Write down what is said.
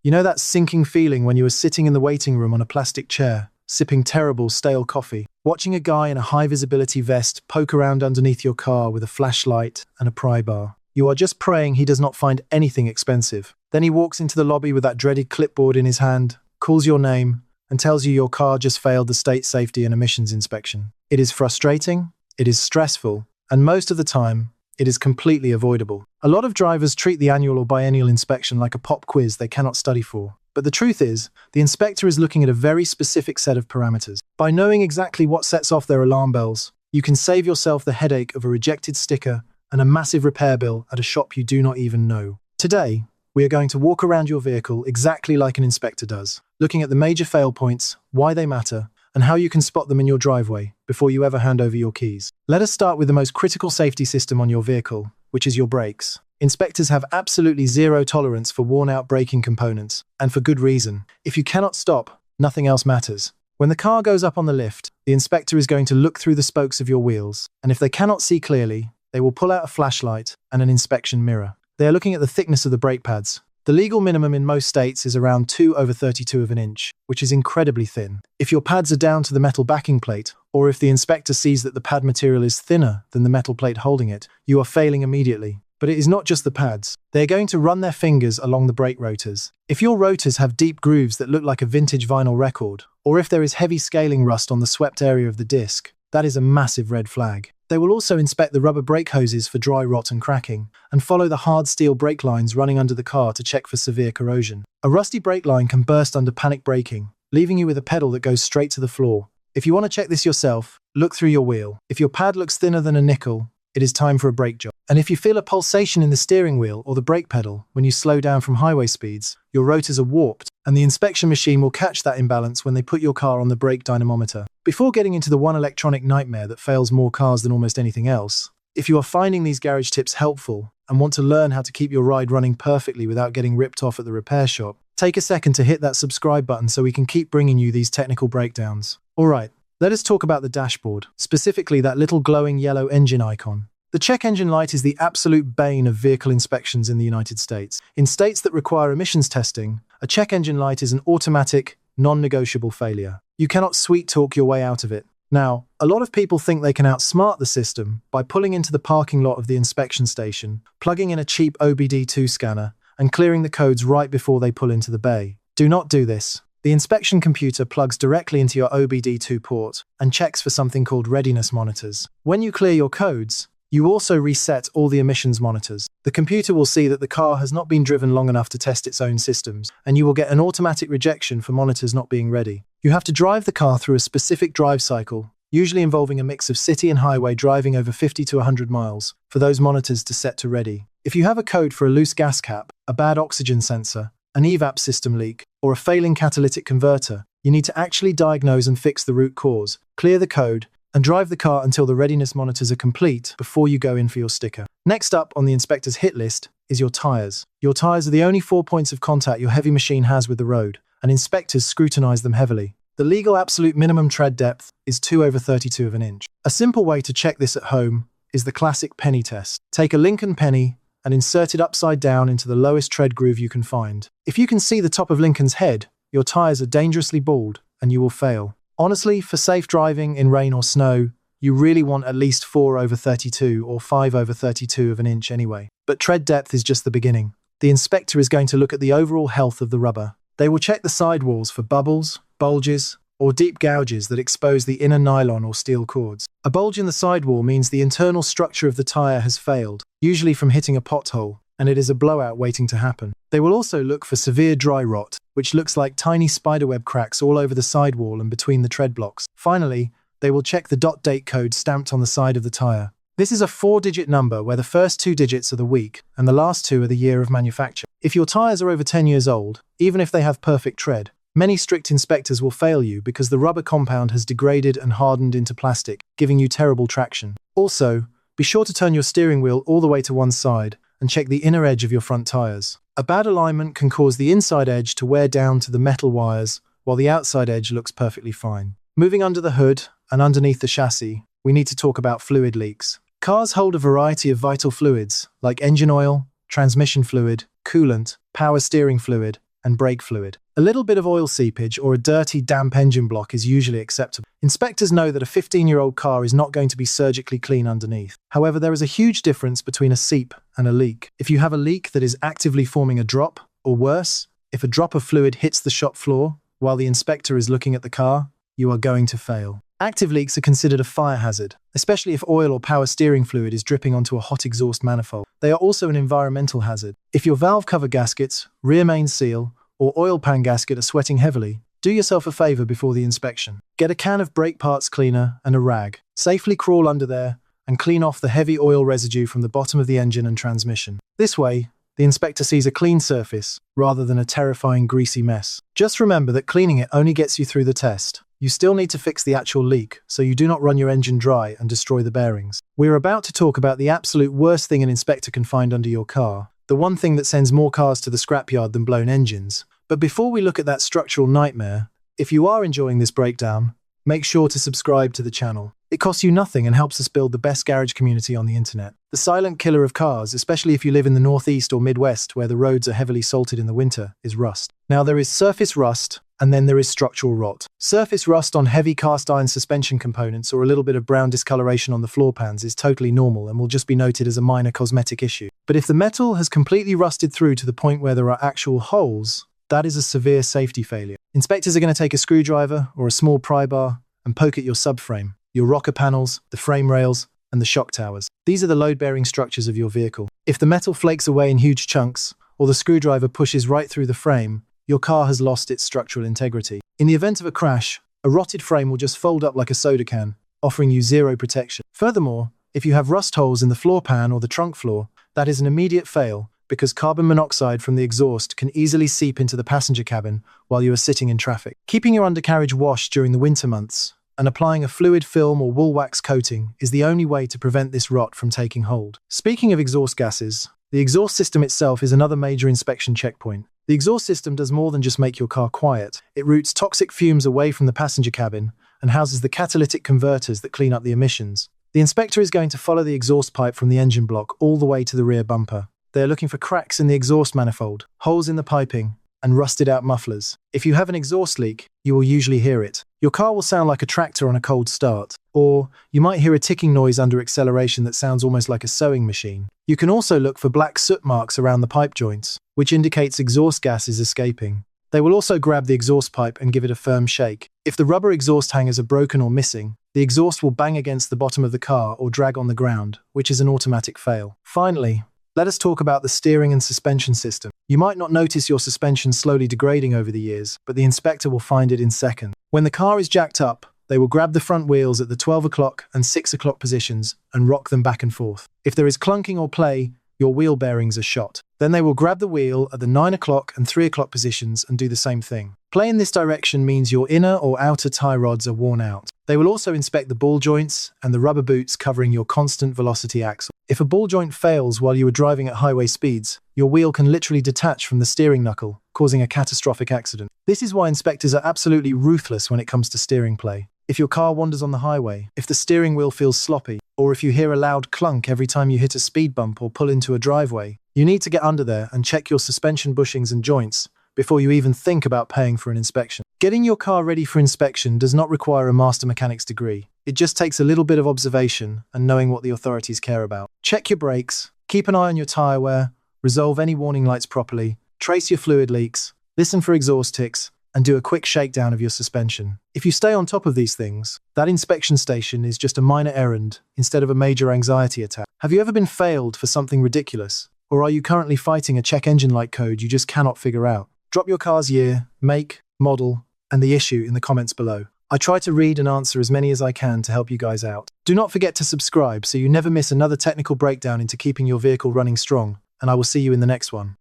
You know that sinking feeling when you were sitting in the waiting room on a plastic chair, sipping terrible, stale coffee, watching a guy in a high-visibility vest poke around underneath your car with a flashlight and a pry bar. You are just praying he does not find anything expensive. Then he walks into the lobby with that dreaded clipboard in his hand, calls your name, and tells you your car just failed the state safety and emissions inspection. It is frustrating, it is stressful, and most of the time, it is completely avoidable. A lot of drivers treat the annual or biennial inspection like a pop quiz they cannot study for. But the truth is, the inspector is looking at a very specific set of parameters. By knowing exactly what sets off their alarm bells, you can save yourself the headache of a rejected sticker and a massive repair bill at a shop you do not even know. Today, we are going to walk around your vehicle exactly like an inspector does, looking at the major fail points, why they matter, and how you can spot them in your driveway before you ever hand over your keys. Let us start with the most critical safety system on your vehicle, which is your brakes. Inspectors have absolutely zero tolerance for worn-out braking components, and for good reason. If you cannot stop, nothing else matters. When the car goes up on the lift, the inspector is going to look through the spokes of your wheels, and if they cannot see clearly, they will pull out a flashlight and an inspection mirror. They are looking at the thickness of the brake pads. The legal minimum in most states is around 2/32 of an inch, which is incredibly thin. If your pads are down to the metal backing plate, or if the inspector sees that the pad material is thinner than the metal plate holding it, you are failing immediately. But it is not just the pads. They are going to run their fingers along the brake rotors. If your rotors have deep grooves that look like a vintage vinyl record, or if there is heavy scaling rust on the swept area of the disc, that is a massive red flag. They will also inspect the rubber brake hoses for dry rot and cracking, and follow the hard steel brake lines running under the car to check for severe corrosion. A rusty brake line can burst under panic braking, leaving you with a pedal that goes straight to the floor. If you want to check this yourself, look through your wheel. If your pad looks thinner than a nickel, it is time for a brake job. And if you feel a pulsation in the steering wheel or the brake pedal when you slow down from highway speeds, your rotors are warped, and the inspection machine will catch that imbalance when they put your car on the brake dynamometer. Before getting into the one electronic nightmare that fails more cars than almost anything else, if you are finding these garage tips helpful and want to learn how to keep your ride running perfectly without getting ripped off at the repair shop, take a second to hit that subscribe button so we can keep bringing you these technical breakdowns. Alright, let us talk about the dashboard, specifically that little glowing yellow engine icon. The check engine light is the absolute bane of vehicle inspections in the United States. In states that require emissions testing, a check engine light is an automatic, non-negotiable failure. You cannot sweet talk your way out of it. Now, a lot of people think they can outsmart the system by pulling into the parking lot of the inspection station, plugging in a cheap OBD2 scanner, and clearing the codes right before they pull into the bay. Do not do this. The inspection computer plugs directly into your OBD2 port and checks for something called readiness monitors. When you clear your codes, you also reset all the emissions monitors. The computer will see that the car has not been driven long enough to test its own systems, and you will get an automatic rejection for monitors not being ready. You have to drive the car through a specific drive cycle, usually involving a mix of city and highway driving over 50 to 100 miles, for those monitors to set to ready. If you have a code for a loose gas cap, a bad oxygen sensor, an evap system leak, or a failing catalytic converter, you need to actually diagnose and fix the root cause, clear the code, and drive the car until the readiness monitors are complete before you go in for your sticker. Next up on the inspector's hit list is your tires. Your tires are the only 4 points of contact your heavy machine has with the road, and inspectors scrutinize them heavily. The legal absolute minimum tread depth is 2/32 of an inch. A simple way to check this at home is the classic penny test. Take a Lincoln penny and insert it upside down into the lowest tread groove you can find. If you can see the top of Lincoln's head, your tires are dangerously bald, and you will fail. Honestly, for safe driving in rain or snow, you really want at least 4/32 or 5/32 of an inch anyway. But tread depth is just the beginning. The inspector is going to look at the overall health of the rubber. They will check the sidewalls for bubbles, bulges, or deep gouges that expose the inner nylon or steel cords. A bulge in the sidewall means the internal structure of the tire has failed, usually from hitting a pothole, and it is a blowout waiting to happen. They will also look for severe dry rot, which looks like tiny spiderweb cracks all over the sidewall and between the tread blocks. Finally, they will check the .date code stamped on the side of the tire. This is a 4-digit number where the first 2 digits are the week and the last 2 are the year of manufacture. If your tires are over 10 years old, even if they have perfect tread, many strict inspectors will fail you because the rubber compound has degraded and hardened into plastic, giving you terrible traction. Also, be sure to turn your steering wheel all the way to one side and check the inner edge of your front tires. A bad alignment can cause the inside edge to wear down to the metal wires, while the outside edge looks perfectly fine. Moving under the hood and underneath the chassis, we need to talk about fluid leaks. Cars hold a variety of vital fluids, like engine oil, transmission fluid, coolant, power steering fluid, and brake fluid. A little bit of oil seepage or a dirty, damp engine block is usually acceptable. Inspectors know that a 15-year-old car is not going to be surgically clean underneath. However, there is a huge difference between a seep and a leak. If you have a leak that is actively forming a drop, or worse, if a drop of fluid hits the shop floor while the inspector is looking at the car, you are going to fail. Active leaks are considered a fire hazard, especially if oil or power steering fluid is dripping onto a hot exhaust manifold. They are also an environmental hazard. If your valve cover gaskets, rear main seal, or oil pan gasket are sweating heavily, do yourself a favor before the inspection. Get a can of brake parts cleaner and a rag. Safely crawl under there and clean off the heavy oil residue from the bottom of the engine and transmission. This way, the inspector sees a clean surface rather than a terrifying greasy mess. Just remember that cleaning it only gets you through the test. You still need to fix the actual leak so you do not run your engine dry and destroy the bearings. We're about to talk about the absolute worst thing an inspector can find under your car, the one thing that sends more cars to the scrapyard than blown engines. But before we look at that structural nightmare, if you are enjoying this breakdown, make sure to subscribe to the channel. It costs you nothing and helps us build the best garage community on the internet. The silent killer of cars, especially if you live in the Northeast or Midwest where the roads are heavily salted in the winter, is rust. Now there is surface rust, and then there is structural rot. Surface rust on heavy cast iron suspension components or a little bit of brown discoloration on the floor pans is totally normal and will just be noted as a minor cosmetic issue. But if the metal has completely rusted through to the point where there are actual holes, that is a severe safety failure. Inspectors are going to take a screwdriver or a small pry bar and poke at your subframe, your rocker panels, the frame rails, and the shock towers. These are the load-bearing structures of your vehicle. If the metal flakes away in huge chunks, or the screwdriver pushes right through the frame, your car has lost its structural integrity. In the event of a crash, a rotted frame will just fold up like a soda can, offering you zero protection. Furthermore, if you have rust holes in the floor pan or the trunk floor, that is an immediate fail because carbon monoxide from the exhaust can easily seep into the passenger cabin while you are sitting in traffic. Keeping your undercarriage washed during the winter months and applying a fluid film or wool wax coating is the only way to prevent this rot from taking hold. Speaking of exhaust gases, the exhaust system itself is another major inspection checkpoint. The exhaust system does more than just make your car quiet. It routes toxic fumes away from the passenger cabin and houses the catalytic converters that clean up the emissions. The inspector is going to follow the exhaust pipe from the engine block all the way to the rear bumper. They are looking for cracks in the exhaust manifold, holes in the piping, and rusted out mufflers. If you have an exhaust leak, you will usually hear it. Your car will sound like a tractor on a cold start, or you might hear a ticking noise under acceleration that sounds almost like a sewing machine. You can also look for black soot marks around the pipe joints, which indicates exhaust gas is escaping. They will also grab the exhaust pipe and give it a firm shake. If the rubber exhaust hangers are broken or missing, the exhaust will bang against the bottom of the car or drag on the ground, which is an automatic fail. Finally, let us talk about the steering and suspension system. You might not notice your suspension slowly degrading over the years, but the inspector will find it in seconds. When the car is jacked up, they will grab the front wheels at the 12 o'clock and 6 o'clock positions and rock them back and forth. If there is clunking or play, your wheel bearings are shot. Then they will grab the wheel at the 9 o'clock and 3 o'clock positions and do the same thing. Play in this direction means your inner or outer tie rods are worn out. They will also inspect the ball joints and the rubber boots covering your constant velocity axle. If a ball joint fails while you are driving at highway speeds, your wheel can literally detach from the steering knuckle, causing a catastrophic accident. This is why inspectors are absolutely ruthless when it comes to steering play. If your car wanders on the highway, if the steering wheel feels sloppy, or if you hear a loud clunk every time you hit a speed bump or pull into a driveway, you need to get under there and check your suspension bushings and joints before you even think about paying for an inspection. Getting your car ready for inspection does not require a master mechanic's degree. It just takes a little bit of observation and knowing what the authorities care about. Check your brakes, keep an eye on your tire wear, resolve any warning lights properly, trace your fluid leaks, listen for exhaust ticks, and do a quick shakedown of your suspension. If you stay on top of these things, that inspection station is just a minor errand instead of a major anxiety attack. Have you ever been failed for something ridiculous? Or are you currently fighting a check engine light code you just cannot figure out? Drop your car's year, make, model, and the issue in the comments below. I try to read and answer as many as I can to help you guys out. Do not forget to subscribe so you never miss another technical breakdown into keeping your vehicle running strong, and I will see you in the next one.